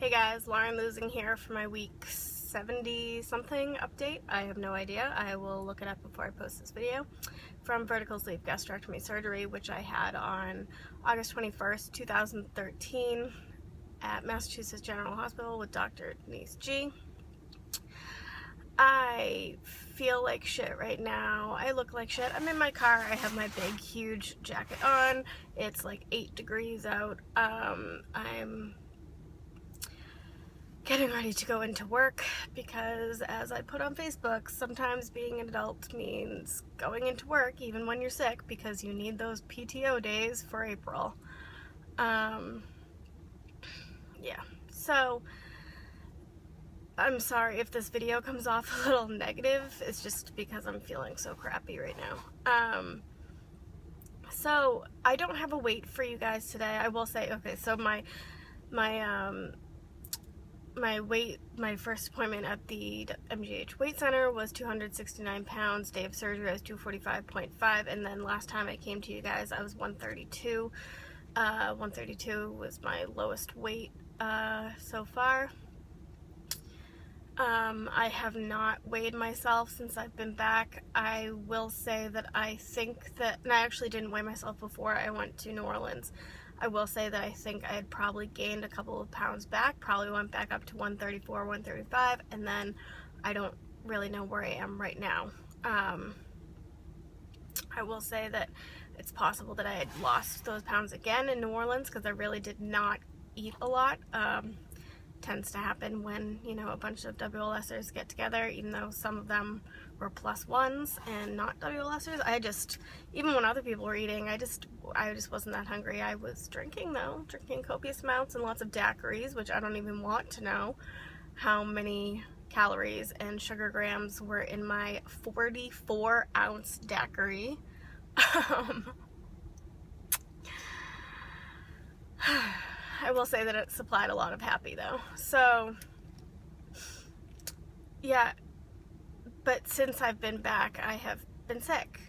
Hey guys, Lauren Losing here for my week 70 something update. I have no idea. I will look it up before I post this video. From vertical sleeve gastrectomy surgery, which I had on August 21st, 2013 at Massachusetts General Hospital with Dr. Denise G. I feel like shit right now. I look like shit. I'm in my car. I have my big, huge jacket on. It's like 8 degrees out. I'm getting ready to go into work because, as I put on Facebook, sometimes being an adult means going into work even when you're sick because you need those PTO days for April. Yeah, so I'm sorry if this video comes off a little negative. It's just because I'm feeling so crappy right now. So I don't have a weight for you guys today. I will say, okay, so my weight, my first appointment at the MGH Weight Center was 269 pounds. Day of surgery I was 245.5, and then last time I came to you guys I was 132. 132 was my lowest weight so far. I have not weighed myself since I've been back. I will say that I think that, and I actually didn't weigh myself before I went to New Orleans. I will say that I think I had probably gained a couple of pounds back, probably went back up to 134, 135, and then I don't really know where I am right now. I will say that it's possible that I had lost those pounds again in New Orleans because I really did not eat a lot. Tends to happen when, you know, a bunch of WLSers get together, even though some of them were +1s and not WLSers. Even when other people were eating, I just wasn't that hungry. I was drinking though, drinking copious amounts and lots of daiquiris, which I don't even want to know how many calories and sugar grams were in my 44-ounce daiquiri. I will say that it supplied a lot of happy though. So yeah, but since I've been back, I have been sick.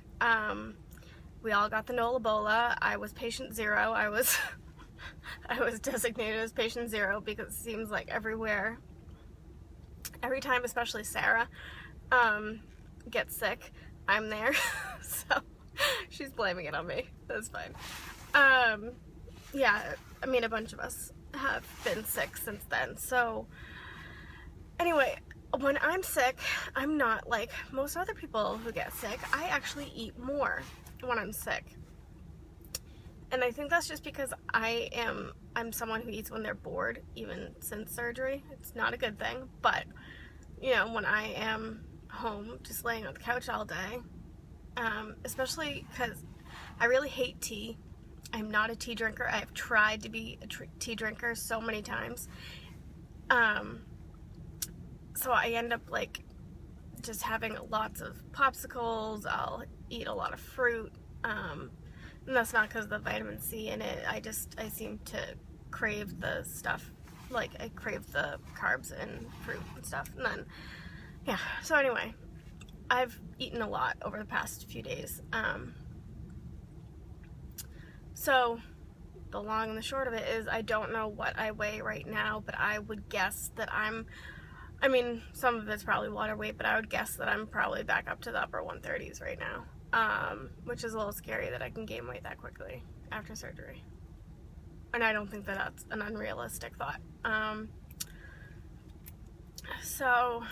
We all got the Ebola. I was patient 0. I was designated as patient 0 because it seems like everywhere, every time, especially Sarah gets sick, I'm there. So she's blaming it on me. That's fine. Yeah, I mean, a bunch of us have been sick since then. So anyway, when I'm sick, I'm not like most other people who get sick. I actually eat more when I'm sick. And I think that's just because I'm someone who eats when they're bored, even since surgery. It's not a good thing, but you know, when I am home just laying on the couch all day, especially because I really hate tea. I'm not a tea drinker. I have tried to be a tea drinker so many times. So I end up like just having lots of popsicles. I'll eat a lot of fruit. And that's not because of the vitamin C in it. I seem to crave the stuff. Like, I crave the carbs and fruit and stuff. And then, yeah. So anyway, I've eaten a lot over the past few days. So the long and the short of it is I don't know what I weigh right now, but I would guess that I mean, some of it's probably water weight, but I would guess that I'm probably back up to the upper 130s right now, which is a little scary that I can gain weight that quickly after surgery. And I don't think that that's an unrealistic thought. So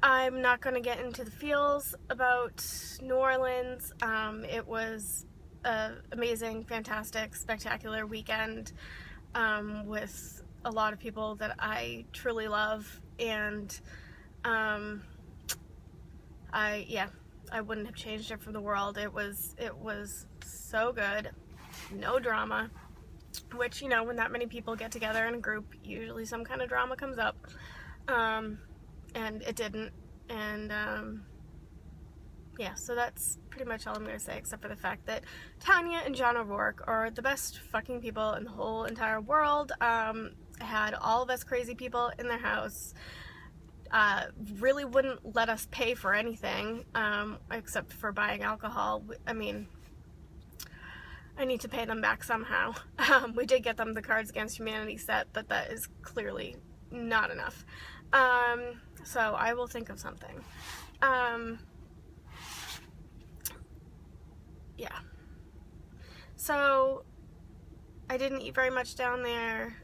I'm not going to get into the feels about New Orleans. It was an amazing, fantastic, spectacular weekend with a lot of people that I truly love, and I wouldn't have changed it for the world. It was so good, no drama, which, you know, when that many people get together in a group, usually some kind of drama comes up. And it didn't, and yeah, so that's pretty much all I'm going to say, except for the fact that Tanya and John O'Rourke are the best fucking people in the whole entire world. Had all of us crazy people in their house, really wouldn't let us pay for anything, except for buying alcohol. I mean, I need to pay them back somehow. We did get them the Cards Against Humanity set, but that is clearly not enough. So I will think of something. Yeah. So I didn't eat very much down there.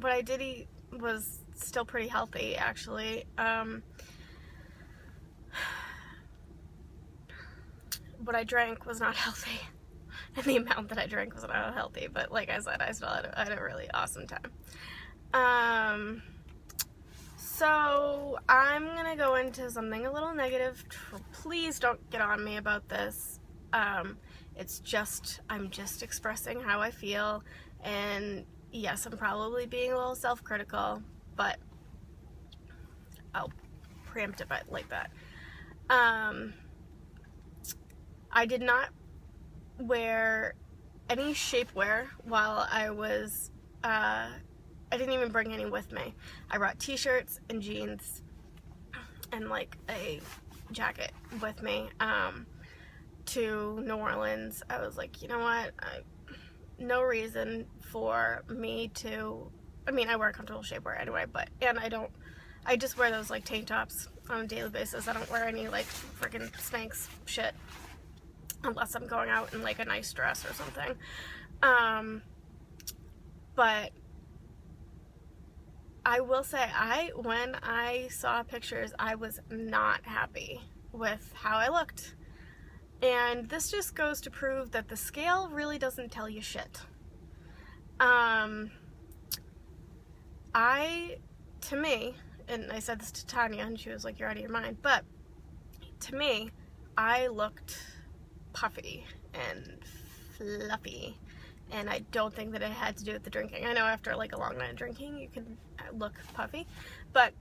What I did eat was still pretty healthy, actually. What I drank was not healthy. And the amount that I drank was not healthy. But like I said, I still had a really awesome time. So I'm going to go into something a little negative. Please don't get on me about this. It's just, I'm just expressing how I feel, and yes, I'm probably being a little self-critical, but I'll preempt it like that. I did not wear any shapewear while I was, I didn't even bring any with me. I brought t-shirts and jeans and like a jacket with me, to New Orleans. I was like, you know what, no reason for me to, I mean, I wear comfortable shapewear anyway, but, and I just wear those like tank tops on a daily basis. I don't wear any like freaking Spanx shit unless I'm going out in like a nice dress or something. But I will say, when I saw pictures, I was not happy with how I looked. And this just goes to prove that the scale really doesn't tell you shit. To me, and I said this to Tanya, and she was like, you're out of your mind, but to me, I looked puffy and fluffy, and I don't think that it had to do with the drinking. I know after like a long night of drinking, you can look puffy, but,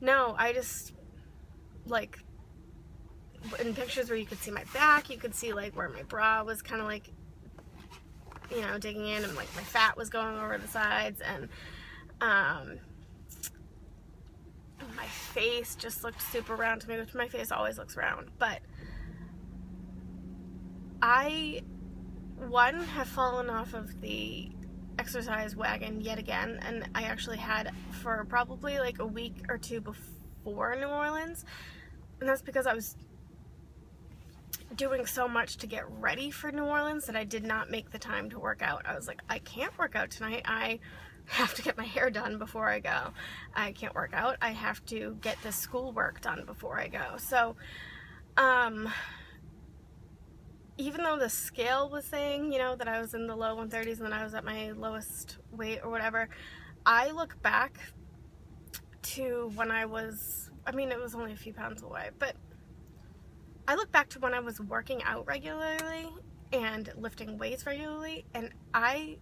no, I just, like, in pictures where you could see my back, you could see like where my bra was kind of like, you know, digging in, and like my fat was going over the sides, and my face just looked super round to me, which my face always looks round. But I, one, have fallen off of the exercise wagon yet again, and I actually had for probably like a week or two before New Orleans, and that's because I was doing so much to get ready for New Orleans that I did not make the time to work out. I was like, I can't work out tonight. I have to get my hair done before I go. I can't work out. I have to get the schoolwork done before I go. So, even though the scale was saying, you know, that I was in the low 130s and then I was at my lowest weight or whatever, I look back to when I was, I mean, it was only a few pounds away, but I look back to when I was working out regularly and lifting weights regularly, and I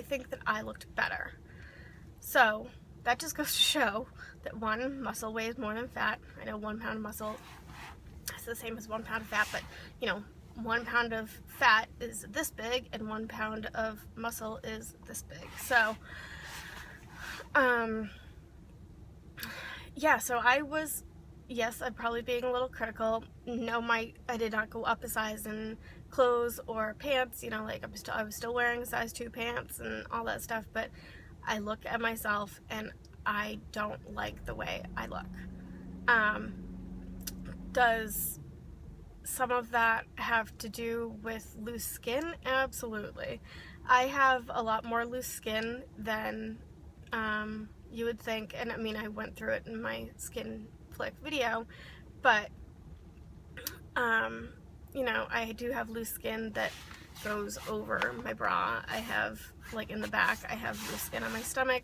think that I looked better. So that just goes to show that, one, muscle weighs more than fat. I know 1 pound of muscle is the same as 1 pound of fat, but you know, 1 pound of fat is this big and 1 pound of muscle is this big. So, yeah, so I was, yes, I'm probably being a little critical. No, I did not go up a size in clothes or pants, you know, like I was still wearing size 2 pants and all that stuff, but I look at myself and I don't like the way I look. Does some of that have to do with loose skin? Absolutely. I have a lot more loose skin than you would think, and I mean, I went through it in my skin flick video, but you know, I do have loose skin that goes over my bra. I have, like, in the back, I have loose skin on my stomach,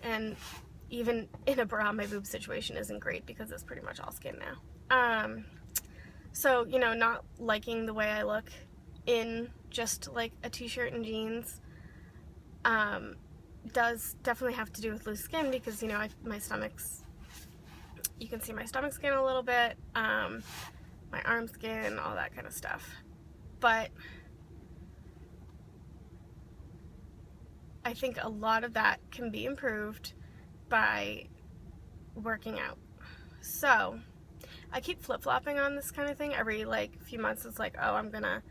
and even in a bra, my boob situation isn't great because it's pretty much all skin now. So, you know, not liking the way I look in just like a t-shirt and jeans does definitely have to do with loose skin, because, you know, my stomach's, you can see my stomach skin a little bit, my arm skin, all that kind of stuff. But I think a lot of that can be improved by working out. So I keep flip-flopping on this kind of thing. Every like few months it's like, oh, I'm gonna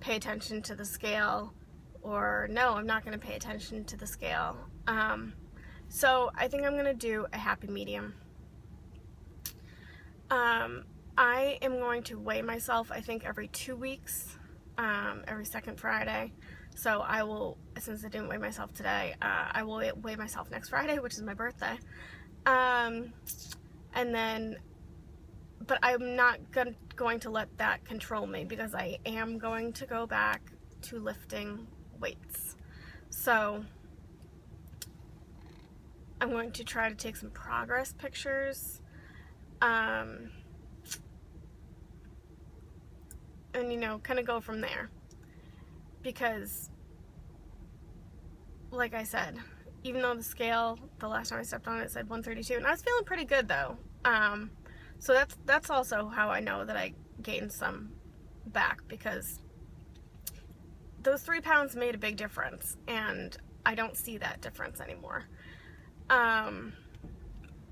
pay attention to the scale, or no, I'm not gonna pay attention to the scale. So I think I'm gonna do a happy medium. I am going to weigh myself, I think, every 2 weeks, every second Friday. So I will, since I didn't weigh myself today, I will weigh myself next Friday, which is my birthday. And then, but I'm not going to let that control me, because I am going to go back to lifting weights. So I'm going to try to take some progress pictures. And, you know, kind of go from there. Because, like I said, even though the scale, the last time I stepped on it, said 132, and I was feeling pretty good, though. So that's also how I know that I gained some back, because those 3 pounds made a big difference, and I don't see that difference anymore.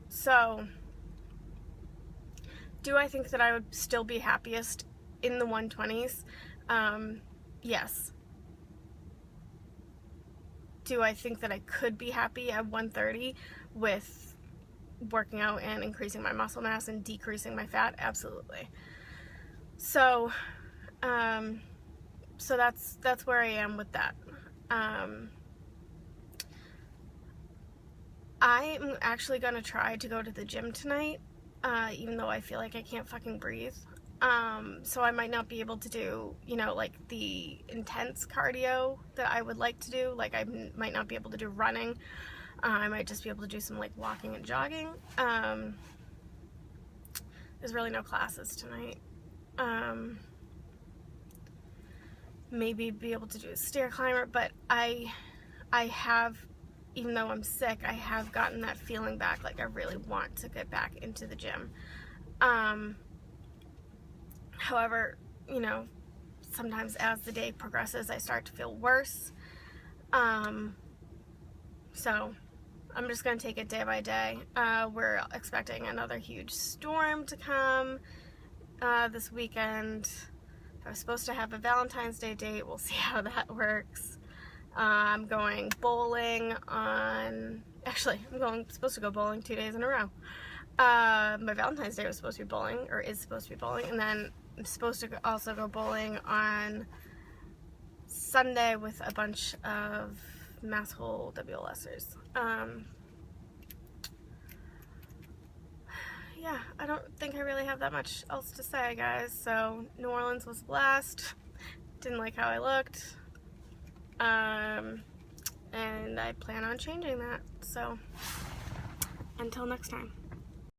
So, do I think that I would still be happiest in the 120s? Yes. Do I think that I could be happy at 130 with working out and increasing my muscle mass and decreasing my fat? Absolutely. So, so that's where I am with that. I'm actually gonna try to go to the gym tonight, even though I feel like I can't fucking breathe. So I might not be able to do, you know, like the intense cardio that I would like to do. Like I might not be able to do running. I might just be able to do some like walking and jogging. There's really no classes tonight. Maybe be able to do a stair climber, but I have, even though I'm sick, I have gotten that feeling back. Like I really want to get back into the gym. However, you know, sometimes as the day progresses, I start to feel worse. So I'm just going to take it day by day. We're expecting another huge storm to come this weekend. I was supposed to have a Valentine's Day date. We'll see how that works. I'm going bowling on... Actually, I'm supposed to go bowling 2 days in a row. My Valentine's Day was supposed to be bowling, or is supposed to be bowling, and then I'm supposed to also go bowling on Sunday with a bunch of Masshole WLSers. Yeah, I don't think I really have that much else to say, guys. So, New Orleans was a blast. Didn't like how I looked. And I plan on changing that. So, until next time.